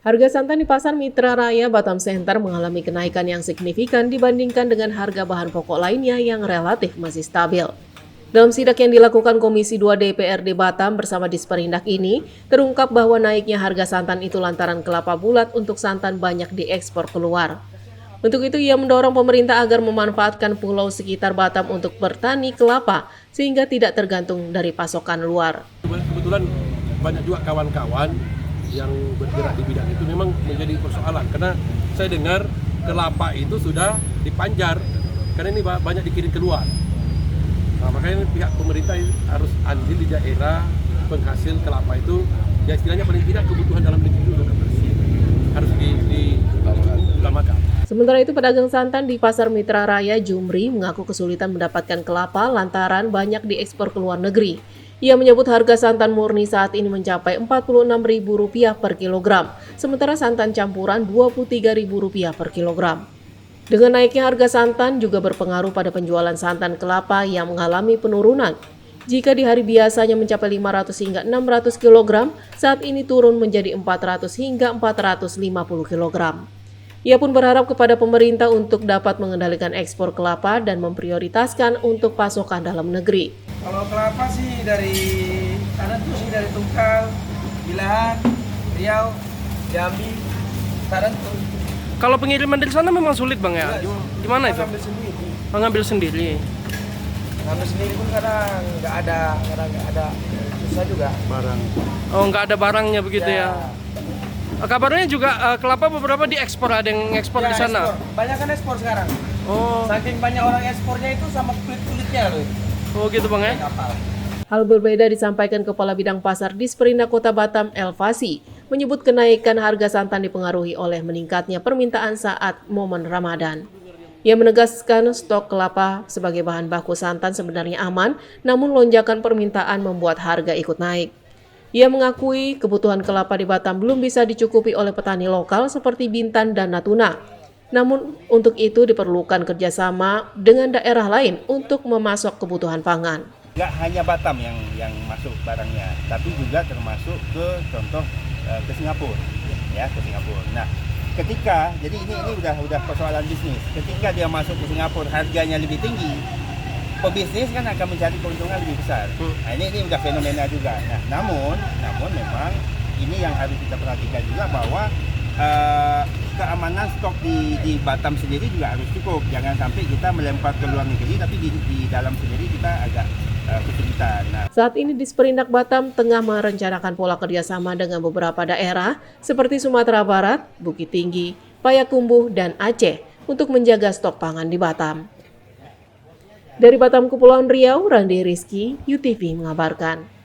Harga santan di Pasar Mitra Raya Batam Center mengalami kenaikan yang signifikan dibandingkan dengan harga bahan pokok lainnya yang relatif masih stabil. Dalam sidak yang dilakukan Komisi 2 DPRD Batam bersama Disperindak ini, terungkap bahwa naiknya harga santan itu lantaran kelapa bulat untuk santan banyak diekspor keluar. Untuk itu, ia mendorong pemerintah agar memanfaatkan pulau sekitar Batam untuk bertani kelapa sehingga tidak tergantung dari pasokan luar. Kebetulan banyak juga kawan-kawan yang bergerak di bidang itu memang menjadi persoalan karena saya dengar kelapa itu sudah dipanjar karena ini banyak dikirim keluar. Nah, makanya pihak pemerintah harus andil di daerah penghasil kelapa itu, ya istilahnya paling tidak kebutuhan dalam negeri itu harus diutamakan. Sementara itu, pedagang santan di Pasar Mitra Raya Jumri mengaku kesulitan mendapatkan kelapa lantaran banyak diekspor ke luar negeri. Ia menyebut harga santan murni saat ini mencapai Rp46.000 per kilogram, sementara santan campuran Rp23.000 per kilogram. Dengan naiknya harga santan juga berpengaruh pada penjualan santan kelapa yang mengalami penurunan. Jika di hari biasanya mencapai 500 hingga 600 kg, saat ini turun menjadi 400 hingga 450 kg. Ia pun berharap kepada pemerintah untuk dapat mengendalikan ekspor kelapa dan memprioritaskan untuk pasokan dalam negeri. Kalau kelapa sih dari kanan tuh sih dari Tungkal, Bilahan, Riau, Jambi, kanan tuh. Kalau pengiriman dari sana memang sulit bang ya? Gimana itu? Ngambil sendiri. Mengambil sendiri. Ngambil sendiri pun kadang nggak ada, susah juga. Barang. Oh nggak ada barangnya begitu ya? Kabarnya juga kelapa beberapa diekspor, ada yang ekspor di sana. Ekspor. Banyak kan ekspor sekarang. Oh, Saking banyak orang ekspornya itu sama kulit-kulitnya loh. oh gitu bang ya? Kapal. Hal berbeda disampaikan Kepala Bidang Pasar Disperindak Kota Batam, Elvasi, menyebut kenaikan harga santan dipengaruhi oleh meningkatnya permintaan saat momen Ramadan. Ia menegaskan stok kelapa sebagai bahan baku santan sebenarnya aman, namun lonjakan permintaan membuat harga ikut naik. Ia mengakui kebutuhan kelapa di Batam belum bisa dicukupi oleh petani lokal seperti Bintan dan Natuna. Namun untuk itu diperlukan kerjasama dengan daerah lain untuk memasok kebutuhan pangan. Nggak hanya Batam yang masuk barangnya, tapi juga termasuk ke contoh ke Singapura, ya ke Singapura. Nah, ketika jadi ini udah persoalan bisnis. Ketika dia masuk ke Singapura harganya lebih tinggi, pebisnis kan akan mencari keuntungan lebih besar. Nah, ini udah fenomena juga. Nah, namun memang ini yang harus kita perhatikan juga bahwa keamanan stok di Batam sendiri juga harus cukup. Jangan sampai kita melempar ke luar negeri, tapi di dalam sendiri kita agak kesulitan. Nah, saat ini Disperindak Batam tengah merencanakan pola kerjasama dengan beberapa daerah seperti Sumatera Barat, Bukit Tinggi, Payakumbuh, dan Aceh untuk menjaga stok pangan di Batam. Dari Batam, Kepulauan Riau, Randi Rizky, UTV mengabarkan.